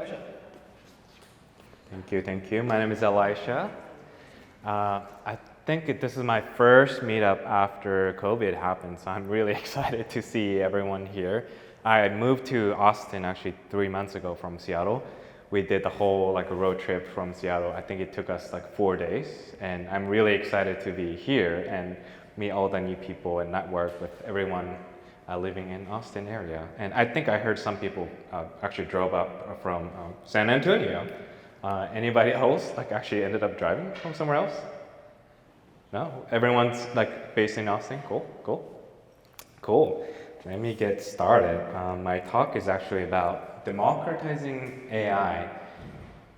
Elisha. Thank you. My name is Elisha. I think this is my first meetup after COVID happened, so I'm really excited to see everyone here. I moved to Austin actually 3 months ago from Seattle. We did the whole road trip from Seattle. I think it took us 4 days, and I'm really excited to be here and meet all the new people and network with everyone living in Austin area. And I think I heard some people actually drove up from San Antonio. Anybody else actually ended up driving from somewhere else? No? Everyone's based in Austin? Cool. Let me get started. My talk is actually about democratizing AI.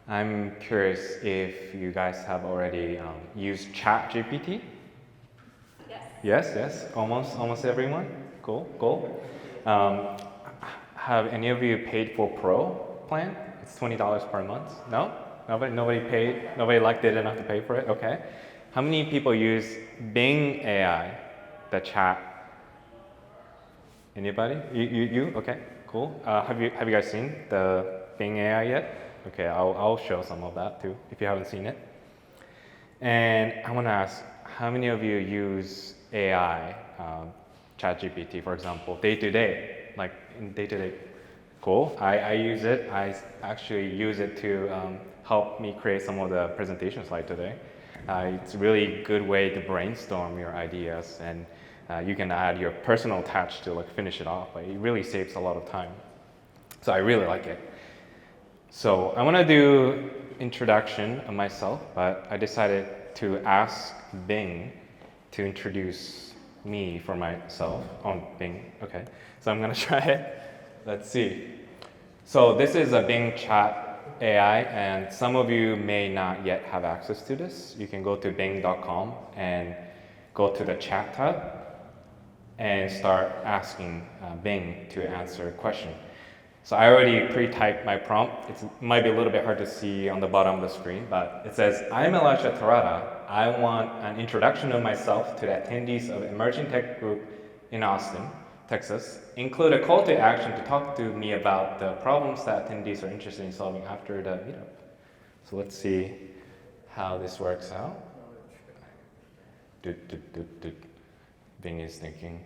I'm curious if you guys have already used ChatGPT? Yes, almost everyone. Cool. Have any of you paid for Pro plan? It's $20 per month. No? Nobody paid? Nobody did enough to pay for it? Okay. How many people use Bing AI, the chat? Anybody? You? Okay, cool. Have you guys seen the Bing AI yet? Okay, I'll show some of that too if you haven't seen it. And I want to ask, how many of you use AI, ChatGPT, for example, day to day? Cool. I use it. I actually use it to help me create some of the presentation slides today. It's a really good way to brainstorm your ideas, and you can add your personal touch to finish it off. It really saves a lot of time. So I really like it. So I want to do introduction of myself, but I decided to ask Bing to introduce me for myself on Bing. Okay, so I'm gonna try it. Let's see. So this is a Bing chat AI, and some of you may not yet have access to this. You can go to bing.com and go to the chat tab and start asking Bing to answer a question. So I already pre-typed my prompt. It might be a little bit hard to see on the bottom of the screen, but it says, I'm Elisha Terada. I want an introduction of myself to the attendees of Emerging Tech Group in Austin, Texas. Include a call to action to talk to me about the problems that attendees are interested in solving after the meetup. So let's see how this works out. Bing is thinking.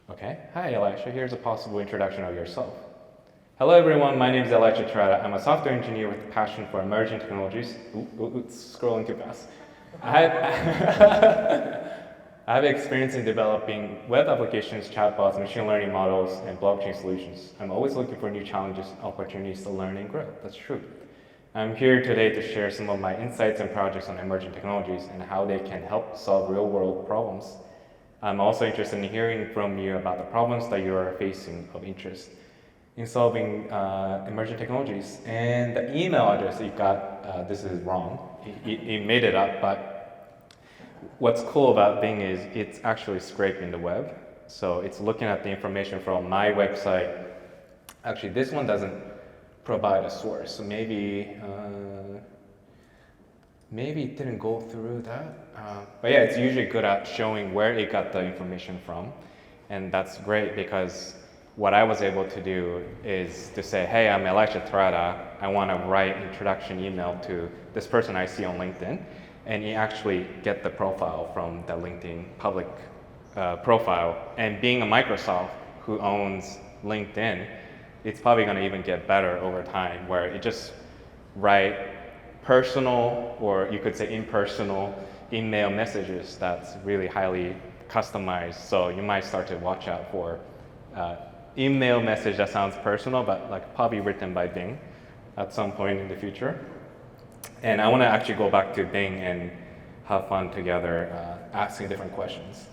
Okay, hi Elisha, here's a possible introduction of yourself. Hello everyone, my name is Elisha Terada. I'm a software engineer with a passion for emerging technologies. It's scrolling too fast. I have experience in developing web applications, chatbots, machine learning models, and blockchain solutions. I'm always looking for new challenges, opportunities to learn and grow. That's true. I'm here today to share some of my insights and projects on emerging technologies and how they can help solve real-world problems. I'm also interested in hearing from you about the problems that you are facing of interest in solving emerging technologies. And the email address that you got, this is wrong. He made it up, but what's cool about Bing is it's actually scraping the web. So it's looking at the information from my website. Actually, this one doesn't provide a source, so maybe it didn't go through that. But yeah, it's usually good at showing where it got the information from. And that's great because what I was able to do is to say, hey, I'm Elisha Terada. I want to write introduction email to this person I see on LinkedIn. And you actually get the profile from the LinkedIn public profile. And being a Microsoft who owns LinkedIn, it's probably going to even get better over time, where it just write personal, or you could say impersonal, email messages that's really highly customized. So you might start to watch out for email message that sounds personal, but probably written by Bing at some point in the future. And I want to actually go back to Bing and have fun together asking different questions.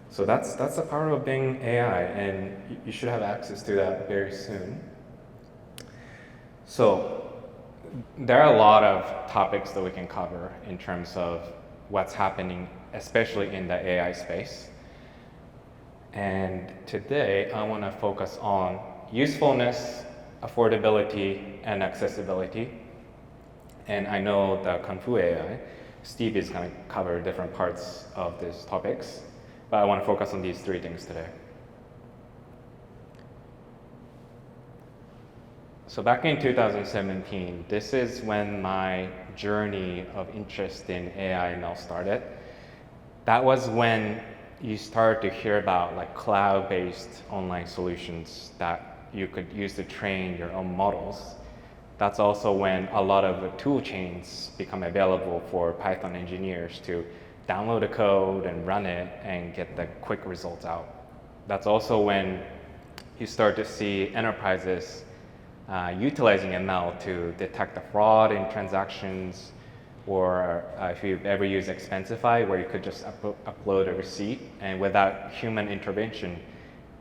So that's the power of Bing AI, and you should have access to that very soon. So there are a lot of topics that we can cover in terms of what's happening, especially in the AI space. And today I want to focus on usefulness, affordability, and accessibility. And I know that KUNGFU.AI, Steve is going to cover different parts of these topics, but I want to focus on these three things today. So back in 2017, this is when my journey of interest in AI ML started. That was when you start to hear about like cloud-based online solutions that you could use to train your own models. That's also when a lot of the tool chains become available for Python engineers to download the code and run it and get the quick results out. That's also when you start to see enterprises utilizing ML to detect the fraud in transactions, or if you've ever used Expensify, where you could just upload a receipt, and without human intervention,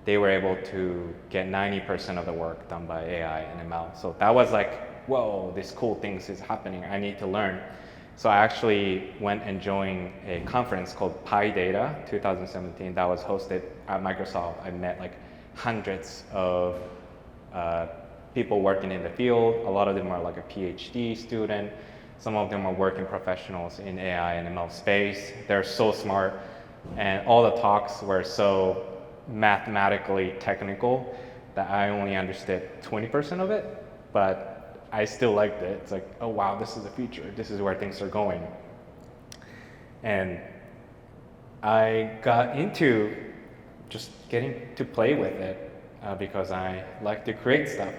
they were able to get 90% of the work done by AI and ML. So that was like, whoa, this cool things is happening, I need to learn. So I actually went and joined a conference called PyData 2017 that was hosted at Microsoft. I met like hundreds of people working in the field. A lot of them are like a PhD student. Some of them are working professionals in AI and ML space. They're so smart, and all the talks were so mathematically technical that I only understood 20% of it, but I still liked it. It's like, oh wow, this is the future. This is where things are going. And I got into just getting to play with it because I like to create stuff.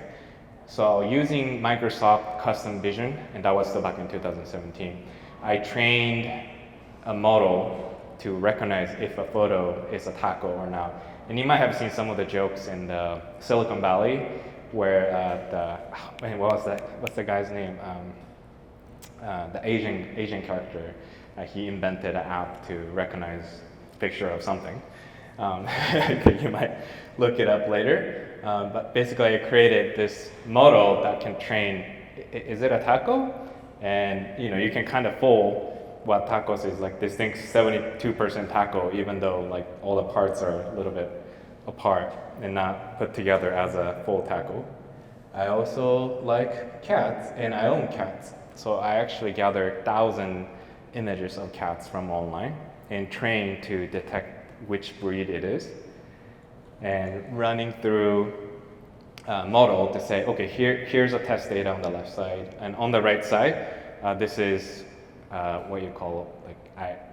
So using Microsoft Custom Vision, and that was still back in 2017, I trained a model to recognize if a photo is a taco or not. And you might have seen some of the jokes in the Silicon Valley where what's the guy's name? The Asian character, he invented an app to recognize picture of something. You might look it up later. But basically I created this model that can train, is it a taco? And you can kind of fool what tacos is. Like this thing's 72% taco, even though like all the parts are a little bit apart and not put together as a full taco. I also like cats, and I own cats. So I actually gathered 1,000 images of cats from online and trained to detect which breed it is, and running through a model to say, okay, here's a test data on the left side, and on the right side, this is what you call, like,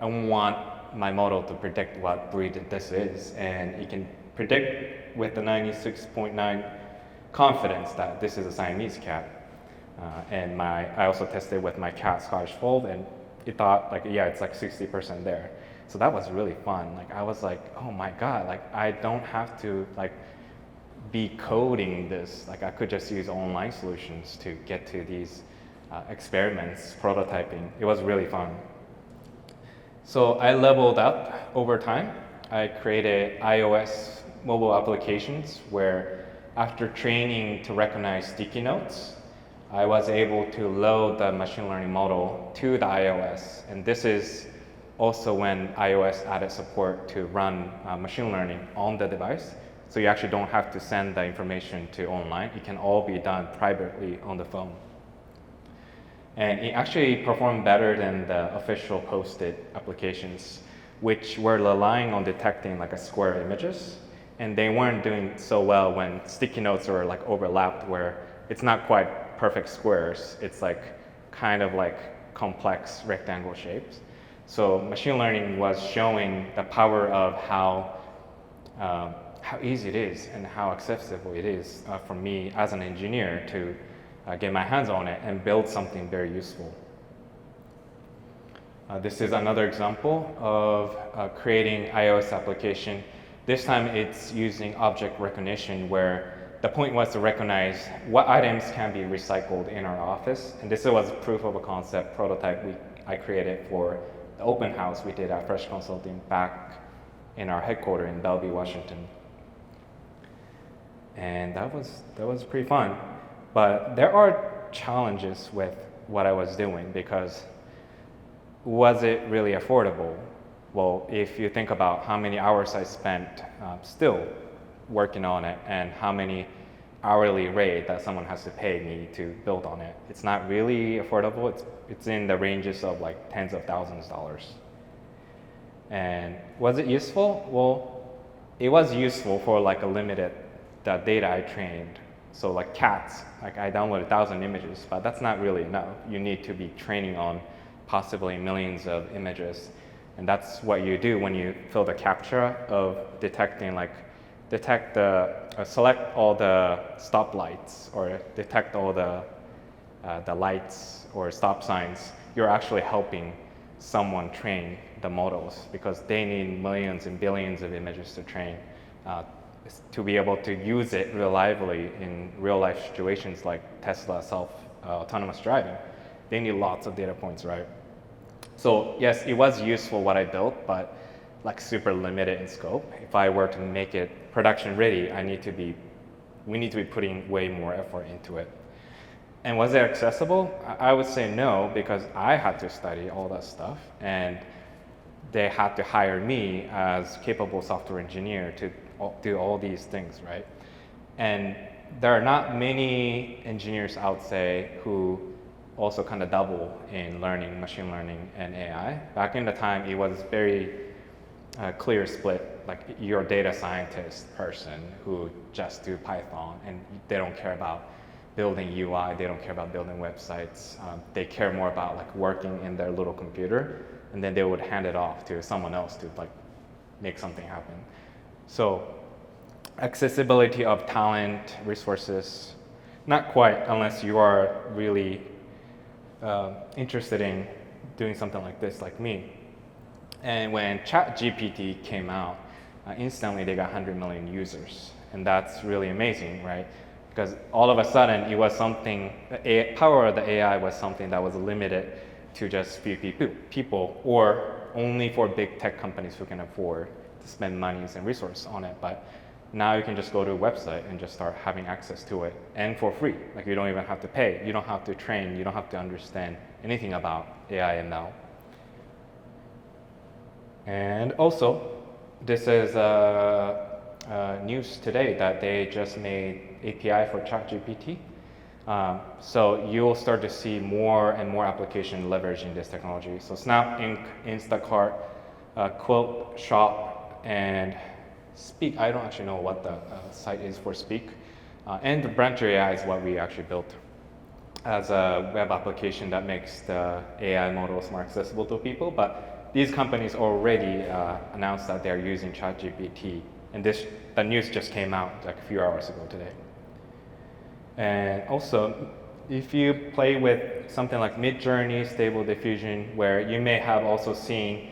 I want my model to predict what breed this is, and it can predict with the 96.9 confidence that this is a Siamese cat. And I also tested with my cat Scottish Fold, and it thought like, yeah, it's like 60% there. So that was really fun. Like I was like, oh my God, like I don't have to like be coding this. Like I could just use online solutions to get to these experiments, prototyping. It was really fun. So I leveled up over time. I created iOS mobile applications where after training to recognize sticky notes, I was able to load the machine learning model to the iOS. And this is also when iOS added support to run machine learning on the device. So you actually don't have to send the information to online. It can all be done privately on the phone. And it actually performed better than the official posted applications, which were relying on detecting like a square images. And they weren't doing so well when sticky notes were like overlapped, where it's not quite perfect squares. It's like kind of like complex rectangle shapes. So machine learning was showing the power of how easy it is and how accessible it is for me as an engineer to get my hands on it and build something very useful. This is another example of creating iOS application. This time it's using object recognition, where the point was to recognize what items can be recycled in our office. And this was proof of a concept prototype I created for the open house we did at Fresh Consulting back in our headquarters in Bellevue, Washington. And that was pretty fun. But there are challenges with what I was doing, because was it really affordable? Well, if you think about how many hours I spent still working on it and how many hourly rate that someone has to pay me to build on it, it's not really affordable. It's in the ranges of like tens of thousands of dollars. And was it useful? Well, it was useful for like a limited data I trained So like cats, like I downloaded 1,000 images, but that's not really enough. You need to be training on possibly millions of images. And that's what you do when you fill the captcha of detecting, like select all the stoplights or detect all the lights or stop signs. You're actually helping someone train the models because they need millions and billions of images to train to be able to use it reliably in real life situations like Tesla autonomous driving. They need lots of data points, right? So yes, it was useful what I built, but like super limited in scope. If I were to make it production ready, we need to be putting way more effort into it. And was it accessible? I would say no, because I had to study all that stuff, and they had to hire me as capable software engineer to do all these things, right? And there are not many engineers, I would say, who also kind of double in learning machine learning and AI. Back in the time, it was very clear split, like you're a data scientist person who just do Python and they don't care about building UI, they don't care about building websites. They care more about like working in their little computer, and then they would hand it off to someone else to like make something happen. So accessibility of talent, resources, not quite unless you are really interested in doing something like this, like me. And when ChatGPT came out, instantly they got 100 million users. And that's really amazing, right? Because all of a sudden it was something, the power of the AI was something that was limited to just few people, or only for big tech companies who can afford to spend monies and resources on it. But now you can just go to a website and just start having access to it, and for free. Like you don't even have to pay, you don't have to train, you don't have to understand anything about AI ML. And also, this is news today that they just made API for ChatGPT. So you'll start to see more and more application leveraging this technology. So Snap Inc., Instacart, Quilt Shop, and Speak. I don't actually know what the site is for Speak. And the Brancher.AI is what we actually built as a web application that makes the AI models more accessible to people. But these companies already announced that they're using ChatGPT. And the news just came out like a few hours ago today. And also, if you play with something like Midjourney, Stable Diffusion, where you may have also seen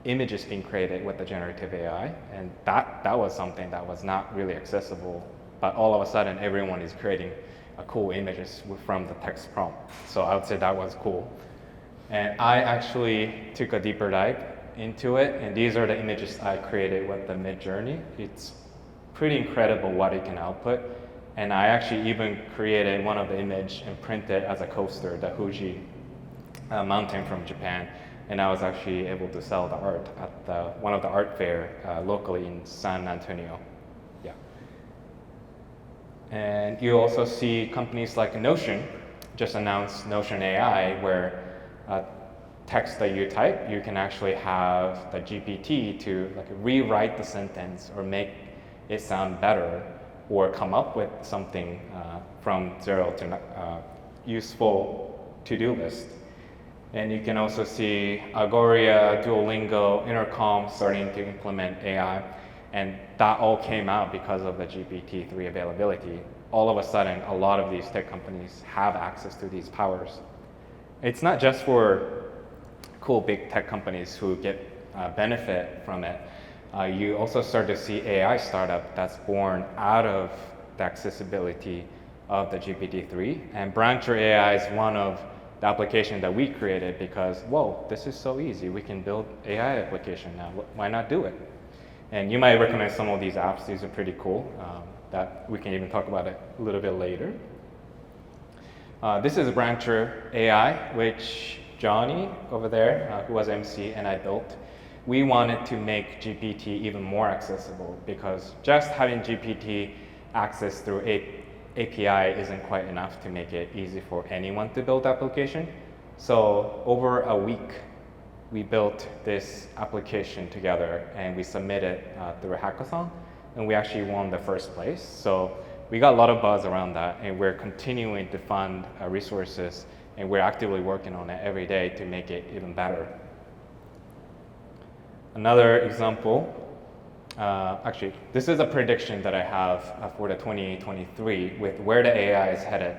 images being created with the generative AI, and that was something that was not really accessible, but all of a sudden everyone is creating cool images from the text prompt. So I would say that was cool. And I actually took a deeper dive into it, and these are the images I created with the Midjourney. It's pretty incredible what it can output. And I actually even created one of the image and printed as a coaster, the Fuji mountain from Japan. And I was actually able to sell the art at one of the art fair locally in San Antonio. Yeah. And you also see companies like Notion just announced Notion AI, where text that you type, you can actually have the GPT to like rewrite the sentence or make it sound better, or come up with something from zero to useful to-do list. And you can also see Agoria, Duolingo, Intercom starting to implement AI. And that all came out because of the GPT-3 availability. All of a sudden, a lot of these tech companies have access to these powers. It's not just for cool big tech companies who get benefit from it. You also start to see AI startup that's born out of the accessibility of the GPT-3. And Brancher.AI is one of the application that we created because, whoa, this is so easy. We can build AI application now. Why not do it? And you might recognize some of these apps. These are pretty cool. That we can even talk about it a little bit later. This is Brancher.AI, which Johnny over there, who was MC, and I built. We wanted to make GPT even more accessible because just having GPT access through API isn't quite enough to make it easy for anyone to build application. So over a week, we built this application together and we submitted through a hackathon, and we actually won the first place. So we got a lot of buzz around that, and we're continuing to fund resources, and we're actively working on it every day to make it even better. Another example, actually, this is a prediction that I have for the 2023 with where the AI is headed.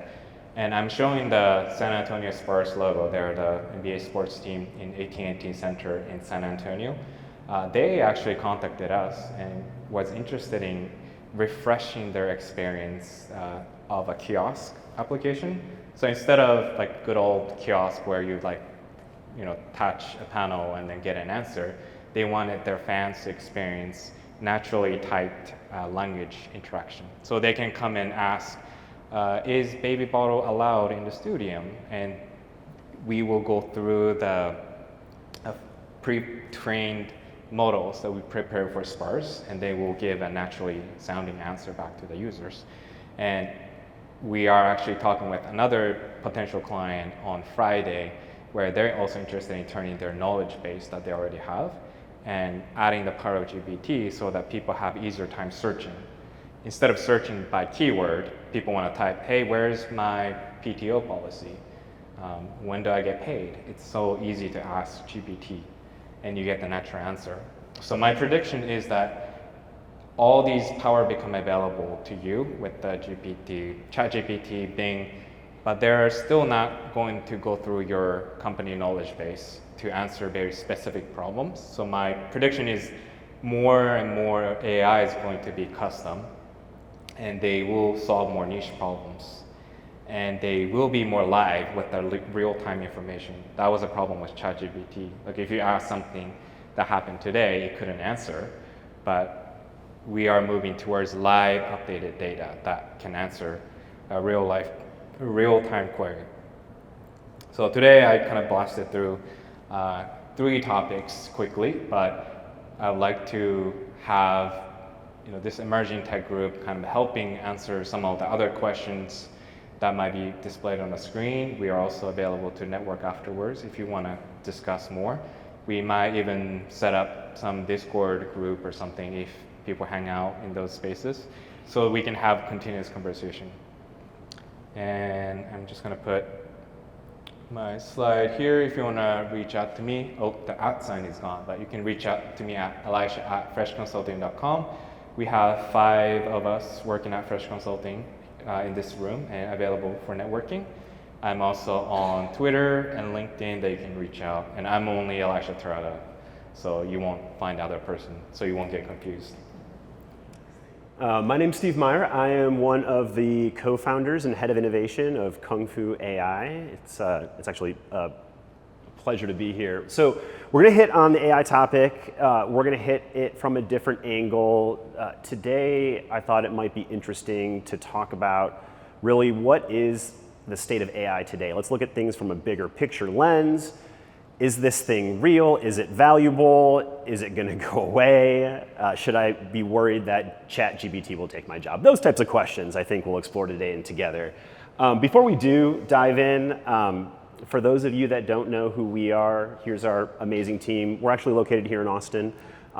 And I'm showing the San Antonio Spurs logo. They're the NBA sports team in AT&T Center in San Antonio. They actually contacted us and was interested in refreshing their experience of a kiosk application. So instead of like good old kiosk where you touch a panel and then get an answer, they wanted their fans to experience naturally typed language interaction. So they can come and ask, is baby bottle allowed in the stadium? And we will go through the pre-trained models that we prepare for Spurs, and they will give a naturally sounding answer back to the users. And we are actually talking with another potential client on Friday where they're also interested in turning their knowledge base that they already have and adding the power of GPT so that people have easier time searching. Instead of searching by keyword, people want to type, hey, where's my PTO policy? When do I get paid? It's so easy to ask GPT, and you get the natural answer. So my prediction is that all these power become available to you with the GPT, ChatGPT, Bing, but they're still not going to go through your company knowledge base to answer very specific problems. So my prediction is more and more AI is going to be custom, and they will solve more niche problems. And they will be more live with the real-time information. That was a problem with ChatGPT. Like if you ask something that happened today, it couldn't answer, but we are moving towards live updated data that can answer a real-time query. So today I kind of blasted through 3 topics quickly, but I would like to have this emerging tech group kind of helping answer some of the other questions that might be displayed on the screen. We are also available to network afterwards if you want to discuss more. We might even set up some Discord group or something if people hang out in those spaces so we can have continuous conversation. And I'm just going to put my slide here if you want to reach out to me. Oh, the @ sign is gone, but you can reach out to me at Elisha@freshconsulting.com. We have 5 of us working at Fresh Consulting in this room and available for networking. I'm also on Twitter and LinkedIn that you can reach out, and I'm only Elisha Terada, so you won't find other person, so you won't get confused. My name's Steve Meier. I am one of the co-founders and head of innovation of KUNGFU.AI. It's actually a pleasure to be here. So we're going to hit on the AI topic. We're going to hit it from a different angle. Today, I thought it might be interesting to talk about really what is the state of AI today. Let's look at things from a bigger picture lens. Is this thing real? Is it valuable? Is it going to go away? Should I be worried that ChatGPT will take my job? Those types of questions I think we'll explore today and together. Before we do dive in, for those of you that don't know who we are, here's our amazing team. We're actually located here in Austin.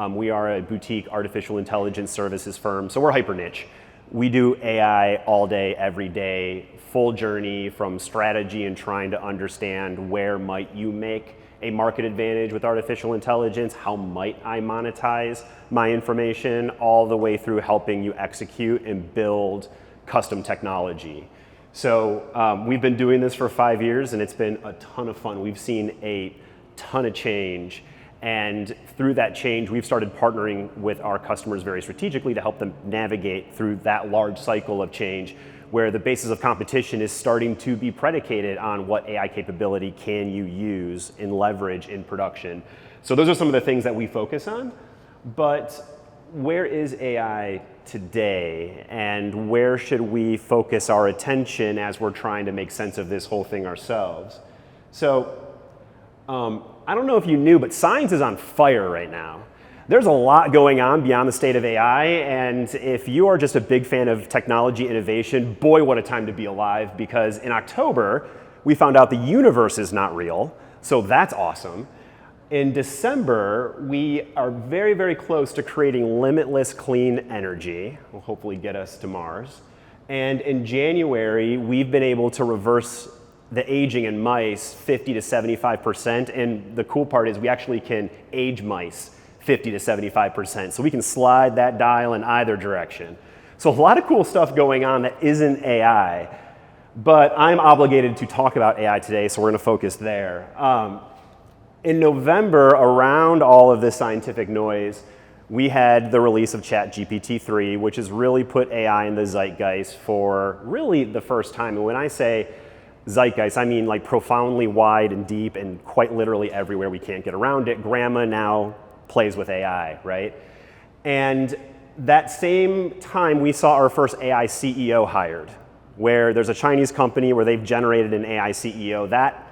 We are a boutique artificial intelligence services firm, so we're hyper niche. We do AI all day, every day, full journey from strategy and trying to understand where might you make a market advantage with artificial intelligence, how might I monetize my information, all the way through helping you execute and build custom technology. So we've been doing this for 5 years and it's been a ton of fun. We've seen a ton of change, and through that change we've started partnering with our customers very strategically to help them navigate through that large cycle of change where the basis of competition is starting to be predicated on what AI capability can you use and leverage in production. So those are some of the things that we focus on, but where is AI today and where should we focus our attention as we're trying to make sense of this whole thing ourselves? So I don't know if you knew, but science is on fire right now. There's a lot going on beyond the state of AI, and if you are just a big fan of technology innovation, boy, what a time to be alive, because in October, we found out the universe is not real, so that's awesome. In December, we are very, very close to creating limitless clean energy. Will hopefully get us to Mars. And in January, we've been able to reverse the aging in mice 50 to 75%. And the cool part is we actually can age mice 50 to 75%. So we can slide that dial in either direction. So a lot of cool stuff going on that isn't AI. But I'm obligated to talk about AI today, so we're going to focus there. In November, around all of this scientific noise, we had the release of ChatGPT-3, which has really put AI in the zeitgeist for really the first time. And when I say zeitgeist, I mean like profoundly wide and deep and quite literally everywhere. We can't get around it. Grandma now plays with AI, right? And that same time, we saw our first AI CEO hired, where there's a Chinese company where they've generated an AI CEO. That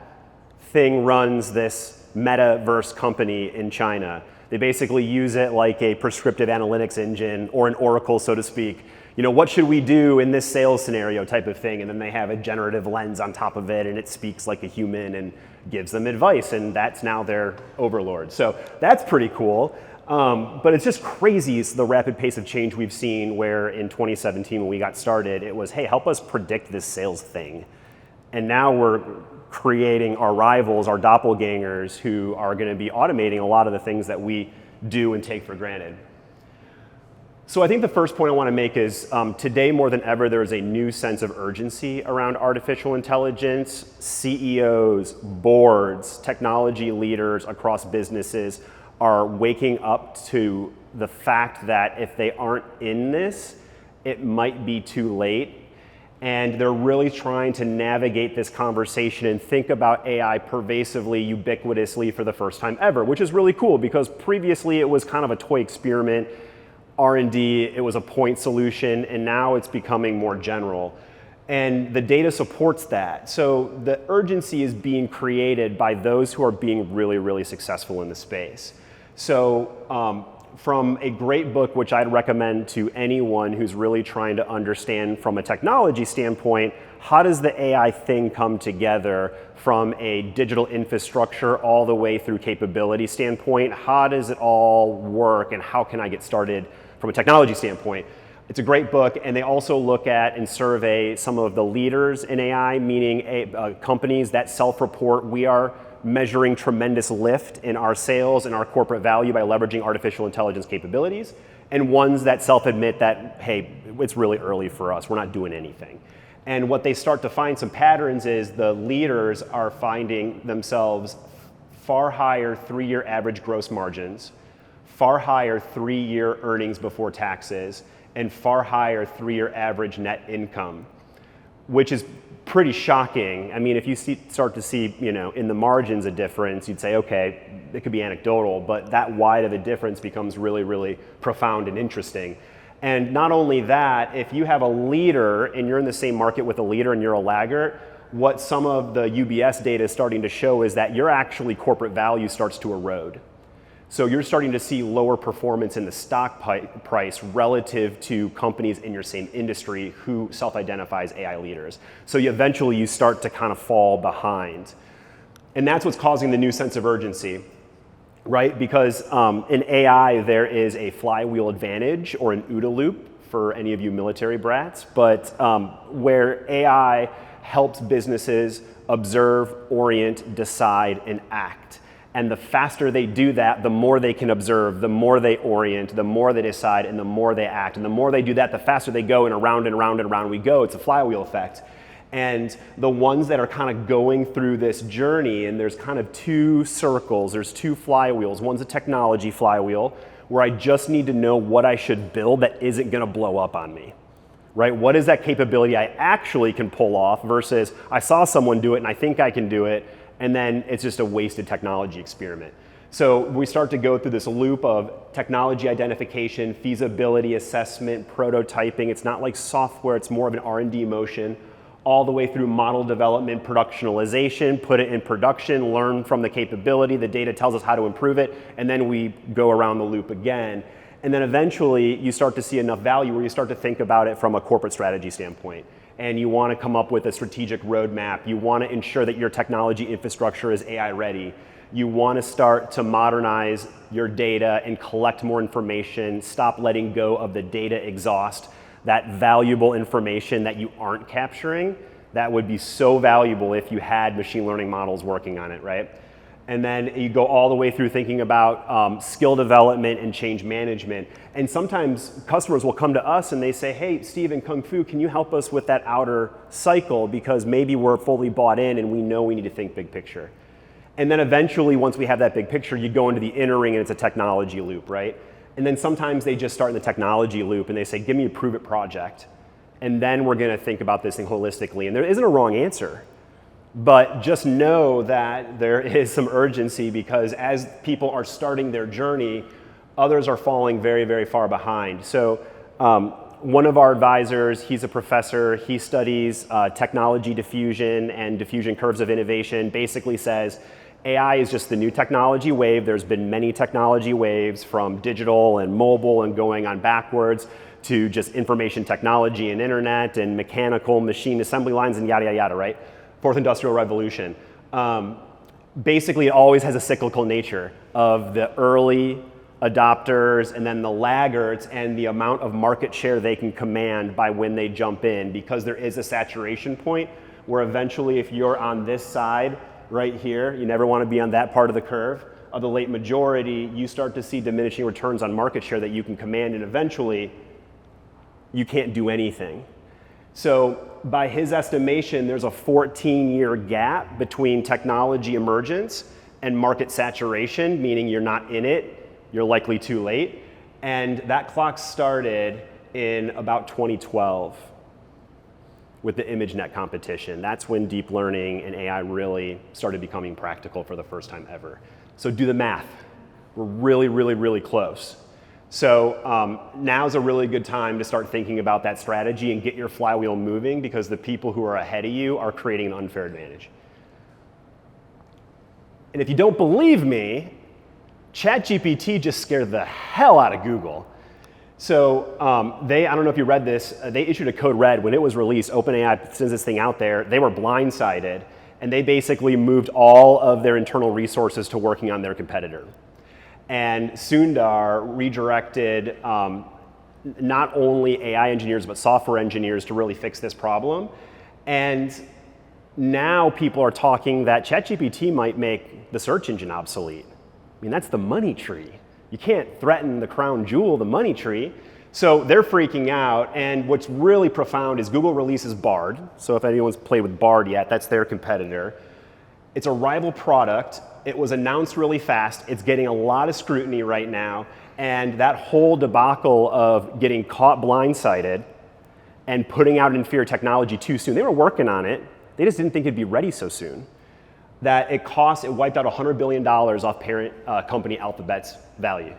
thing runs this metaverse company in China. They basically use it like a prescriptive analytics engine or an oracle, so to speak. You know, what should we do in this sales scenario type of thing? And then they have a generative lens on top of it and it speaks like a human and gives them advice, and that's now their overlord. So that's pretty cool. But it's just crazy the rapid pace of change we've seen, where in 2017 when we got started, it was, hey, help us predict this sales thing. And now we're creating our rivals, our doppelgangers, who are going to be automating a lot of the things that we do and take for granted. So I think the first point I want to make is today more than ever, there is a new sense of urgency around artificial intelligence. CEOs, boards, technology leaders across businesses are waking up to the fact that if they aren't in this, it might be too late. And they're really trying to navigate this conversation and think about AI pervasively, ubiquitously for the first time ever, which is really cool because previously it was kind of a toy experiment, R&D, it was a point solution, and now it's becoming more general. And the data supports that. So the urgency is being created by those who are being really, really successful in the space. So from a great book, which I'd recommend to anyone who's really trying to understand from a technology standpoint, how does the AI thing come together from a digital infrastructure all the way through capability standpoint? How does it all work and how can I get started from a technology standpoint? It's a great book, and they also look at and survey some of the leaders in AI, meaning companies that self-report, we are measuring tremendous lift in our sales and our corporate value by leveraging artificial intelligence capabilities, and ones that self-admit that, hey, it's really early for us, we're not doing anything. And what they start to find some patterns is the leaders are finding themselves far higher 3-year average gross margins, far higher 3-year earnings before taxes, and far higher 3-year average net income, which is pretty shocking. I mean, if you start to see, you know, in the margins a difference, you'd say, okay, it could be anecdotal, but that wide of a difference becomes really, really profound and interesting. And not only that, if you have a leader and you're in the same market with a leader and you're a laggard, what some of the UBS data is starting to show is that your actually corporate value starts to erode. So you're starting to see lower performance in the stock price relative to companies in your same industry who self-identifies AI leaders. So eventually you start to kind of fall behind. And that's what's causing the new sense of urgency, right? Because in AI, there is a flywheel advantage or an OODA loop for any of you military brats, but where AI helps businesses observe, orient, decide, and act. And the faster they do that, the more they can observe, the more they orient, the more they decide, and the more they act. And the more they do that, the faster they go, and around and around and around we go. It's a flywheel effect. And the ones that are kind of going through this journey, and there's kind of two circles, there's two flywheels. One's a technology flywheel, where I just need to know what I should build that isn't gonna blow up on me, right? What is that capability I actually can pull off versus I saw someone do it and I think I can do it, and then it's just a wasted technology experiment. So we start to go through this loop of technology identification, feasibility assessment, prototyping. It's not like software, it's more of an R&D motion, all the way through model development, productionalization, put it in production, learn from the capability, the data tells us how to improve it, and then we go around the loop again. And then eventually you start to see enough value where you start to think about it from a corporate strategy standpoint. And you want to come up with a strategic roadmap. You want to ensure that your technology infrastructure is AI ready. You want to start to modernize your data and collect more information, stop letting go of the data exhaust that valuable information that you aren't capturing, that would be so valuable if you had machine learning models working on it, right? And then you go all the way through thinking about skill development and change management. And sometimes customers will come to us and they say, hey, Steve and Kung Fu, can you help us with that outer cycle? Because maybe we're fully bought in and we know we need to think big picture. And then eventually, once we have that big picture, you go into the inner ring and it's a technology loop, right? And then sometimes they just start in the technology loop and they say, give me a prove it project. And then we're gonna think about this thing holistically. And there isn't a wrong answer. But just know that there is some urgency, because as people are starting their journey, others are falling very, very far behind. So one of our advisors, he's a professor, he studies technology diffusion and diffusion curves of innovation, basically says AI is just the new technology wave. There's been many technology waves, from digital and mobile and going on backwards to just information technology and internet and mechanical machine assembly lines and yada, yada, yada, right? Fourth Industrial Revolution. Basically, it always has a cyclical nature of the early adopters and then the laggards and the amount of market share they can command by when they jump in, because there is a saturation point where eventually, if you're on this side right here, you never want to be on that part of the curve of the late majority, you start to see diminishing returns on market share that you can command, and eventually you can't do anything. So by his estimation, there's a 14-year gap between technology emergence and market saturation, meaning you're not in it, you're likely too late. And that clock started in about 2012 with the ImageNet competition. That's when deep learning and AI really started becoming practical for the first time ever. So do the math. We're really, really, really close. So now's a really good time to start thinking about that strategy and get your flywheel moving, because the people who are ahead of you are creating an unfair advantage. And if you don't believe me, ChatGPT just scared the hell out of Google. So I don't know if you read this, they issued a code red when it was released. OpenAI sends this thing out there. They were blindsided, and they basically moved all of their internal resources to working on their competitor. And Sundar redirected not only AI engineers, but software engineers to really fix this problem. And now people are talking that ChatGPT might make the search engine obsolete. I mean, that's the money tree. You can't threaten the crown jewel, the money tree. So they're freaking out. And what's really profound is Google releases Bard. So if anyone's played with Bard yet, that's their competitor. It's a rival product. It was announced really fast. It's getting a lot of scrutiny right now. And that whole debacle of getting caught blindsided and putting out inferior technology too soon, they were working on it. They just didn't think it'd be ready so soon. That it wiped out $100 billion off parent company Alphabet's value.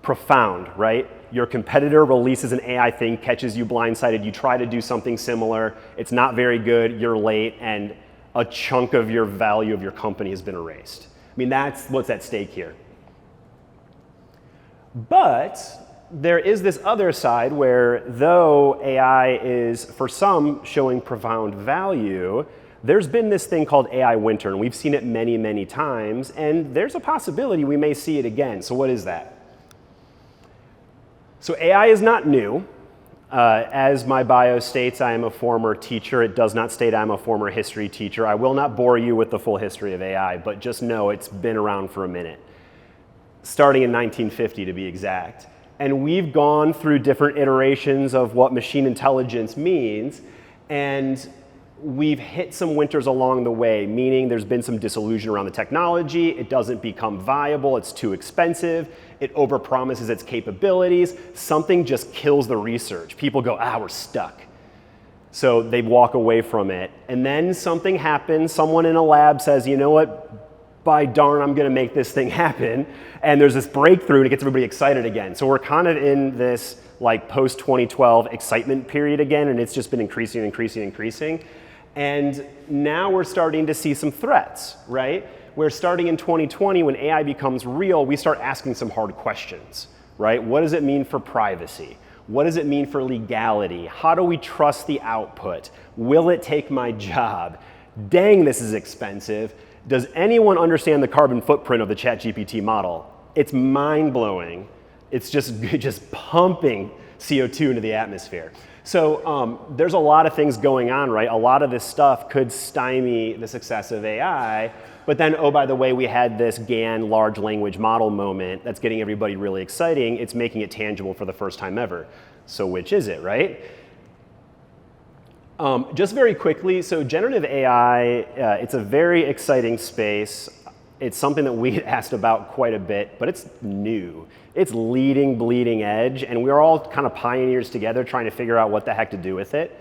Profound, right? Your competitor releases an AI thing, catches you blindsided, you try to do something similar, it's not very good, you're late, and a chunk of your value of your company has been erased. I mean, that's what's at stake here. But there is this other side where, though AI is, for some, showing profound value, there's been this thing called AI winter, and we've seen it many, many times, and there's a possibility we may see it again. So what is that? So AI is not new. As my bio states, I am a former teacher. It does not state I'm a former history teacher. I will not bore you with the full history of AI, but just know it's been around for a minute, starting in 1950 to be exact. And we've gone through different iterations of what machine intelligence means, and we've hit some winters along the way, meaning there's been some disillusion around the technology. It doesn't become viable. It's too expensive. It overpromises its capabilities. Something just kills the research. People go, we're stuck. So they walk away from it. And then something happens. Someone in a lab says, you know what? By darn, I'm going to make this thing happen. And there's this breakthrough, and it gets everybody excited again. So we're kind of in this like post-2012 excitement period again, and it's just been increasing, increasing, increasing. And now we're starting to see some threats, right? Where starting in 2020, when AI becomes real, we start asking some hard questions, right? What does it mean for privacy? What does it mean for legality? How do we trust the output? Will it take my job? Dang, this is expensive. Does anyone understand the carbon footprint of the ChatGPT model? It's mind-blowing. It's just pumping CO2 into the atmosphere. So there's a lot of things going on, right? A lot of this stuff could stymie the success of AI, but then, oh, by the way, we had this GAN large language model moment that's getting everybody really exciting. It's making it tangible for the first time ever. So which is it, right? Just very quickly, so generative AI, it's a very exciting space. It's something that we asked about quite a bit, but it's new. It's leading, bleeding edge, and we're all kind of pioneers together trying to figure out what the heck to do with it.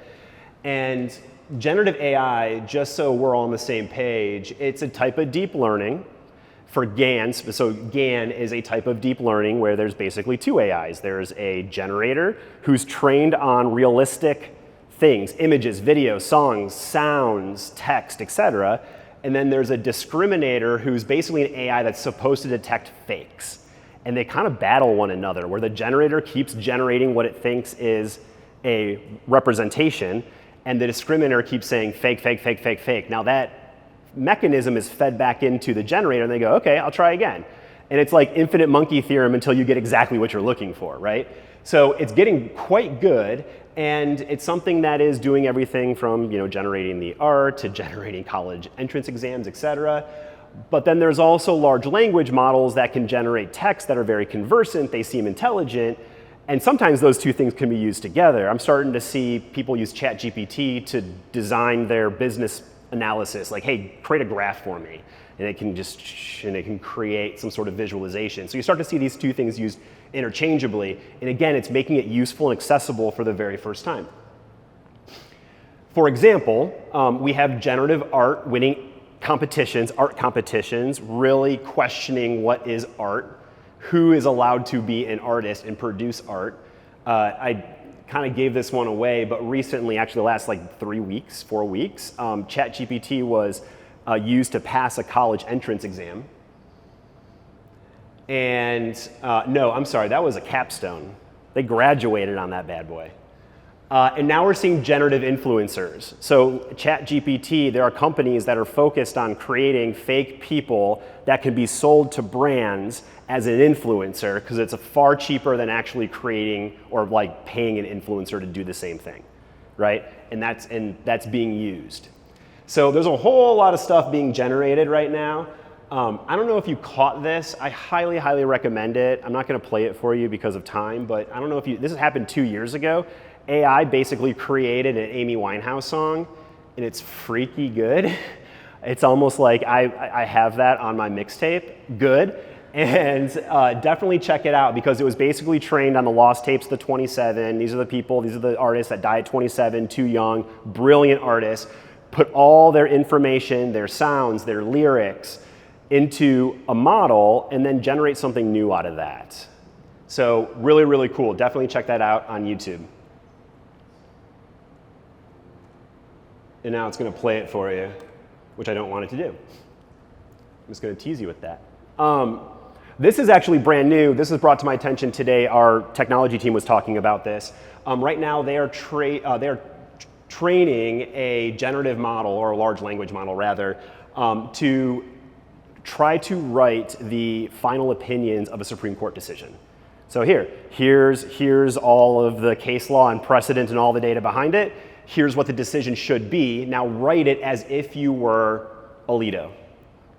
And generative AI, just so we're all on the same page, it's a type of deep learning for GAN. So GAN is a type of deep learning where there's basically two AIs. There's a generator who's trained on realistic things, images, video, songs, sounds, text, etc. And then there's a discriminator who's basically an AI that's supposed to detect fakes. And they kind of battle one another, where the generator keeps generating what it thinks is a representation, and the discriminator keeps saying fake, fake, fake, fake, fake. Now that mechanism is fed back into the generator, and they go, okay, I'll try again. And it's like infinite monkey theorem until you get exactly what you're looking for, right? So it's getting quite good. And it's something that is doing everything from generating the art to generating college entrance exams, et cetera. But then there's also large language models that can generate text that are very conversant. They seem intelligent. And sometimes those two things can be used together. I'm starting to see people use ChatGPT to design their business analysis. Like, hey, create a graph for me. And it can create some sort of visualization. So you start to see these two things used interchangeably. And again, it's making it useful and accessible for the very first time. For example, we have generative art winning competitions, art competitions, really questioning what is art, who is allowed to be an artist and produce art. I kind of gave this one away, but recently, actually the last like 4 weeks, ChatGPT was used to pass a college entrance exam. And no, I'm sorry, that was a capstone. They graduated on that bad boy. And now we're seeing generative influencers. So ChatGPT, there are companies that are focused on creating fake people that can be sold to brands as an influencer because it's far cheaper than actually creating or like paying an influencer to do the same thing, right? And that's being used. So there's a whole lot of stuff being generated right now. I don't know if you caught this. I highly, highly recommend it. I'm not going to play it for you because of time, but I don't know if this has happened 2 years ago. AI basically created an Amy Winehouse song, and it's freaky good. It's almost like I have that on my mixtape, good. And definitely check it out because it was basically trained on the lost tapes of the 27. These are the people, these are the artists that died at 27, too young, brilliant artists. Put all their information, their sounds, their lyrics into a model and then generate something new out of that. So really, really cool. Definitely check that out on YouTube. And now it's going to play it for you, which I don't want it to do. I'm just going to tease you with that. This is actually brand new. This was brought to my attention today. Our technology team was talking about this. Right now, they are training a generative model, or a large language model rather, to try to write the final opinions of a Supreme Court decision. So here's all of the case law and precedent and all the data behind it. Here's what the decision should be. Now write it as if you were Alito,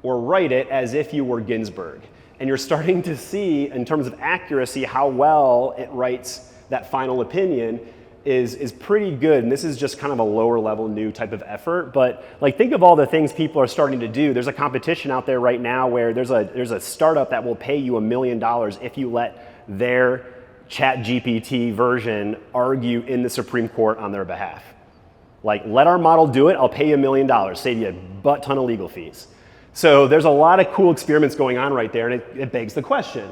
or write it as if you were Ginsburg. And you're starting to see, in terms of accuracy, how well it writes that final opinion is pretty good. And this is just kind of a lower level new type of effort. But like, think of all the things people are starting to do. There's a competition out there right now where there's a startup that will pay you $1 million if you let their ChatGPT version argue in the Supreme Court on their behalf. Like, let our model do it, I'll pay you $1 million, save you a butt ton of legal fees. So there's a lot of cool experiments going on right there, and it begs the question,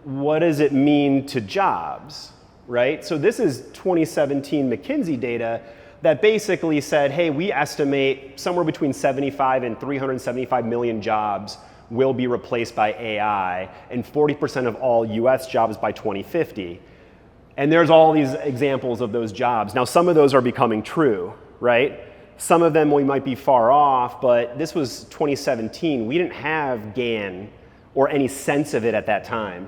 what does it mean to jobs, right? So this is 2017 McKinsey data that basically said, hey, we estimate somewhere between 75 and 375 million jobs will be replaced by AI, and 40% of all US jobs by 2050. And there's all these examples of those jobs. Now, some of those are becoming true, right? Some of them we might be far off, but this was 2017. We didn't have GAN or any sense of it at that time.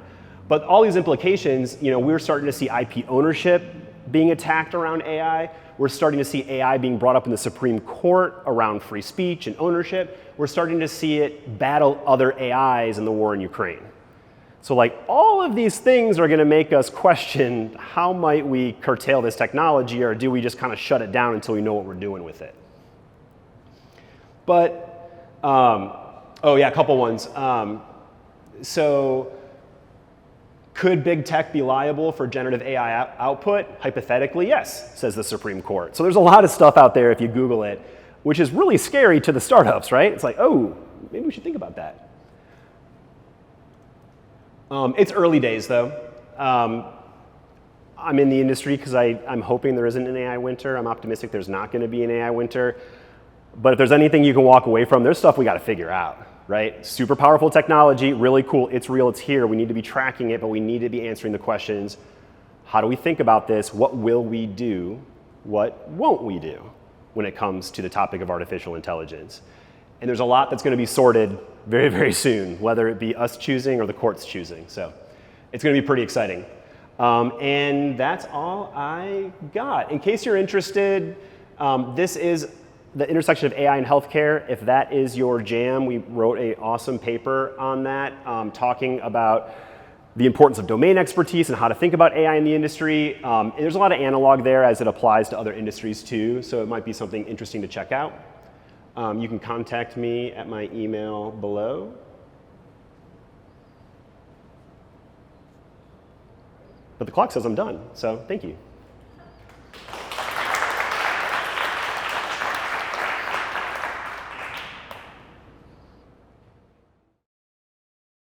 But all these implications, we're starting to see IP ownership being attacked around AI. We're starting to see AI being brought up in the Supreme Court around free speech and ownership. We're starting to see it battle other AIs in the war in Ukraine. So all of these things are going to make us question how might we curtail this technology, or do we just kind of shut it down until we know what we're doing with it? But, oh yeah, a couple ones. So could big tech be liable for generative AI output? Hypothetically, yes, says the Supreme Court. So there's a lot of stuff out there if you Google it, which is really scary to the startups, right? It's like, oh, maybe we should think about that. It's early days, though. I'm in the industry because I'm hoping there isn't an AI winter. I'm optimistic there's not going to be an AI winter. But if there's anything you can walk away from, there's stuff we got to figure out, right? Super powerful technology, really cool. It's real, it's here. We need to be tracking it, but we need to be answering the questions. How do we think about this? What will we do? What won't we do when it comes to the topic of artificial intelligence? And there's a lot that's going to be sorted very, very soon, whether it be us choosing or the courts choosing. So it's going to be pretty exciting. And that's all I got. In case you're interested, this is the intersection of AI and healthcare. If that is your jam, we wrote an awesome paper on that, talking about the importance of domain expertise and how to think about AI in the industry. And there's a lot of analog there as it applies to other industries too, so it might be something interesting to check out. You can contact me at my email below. But the clock says I'm done, so thank you.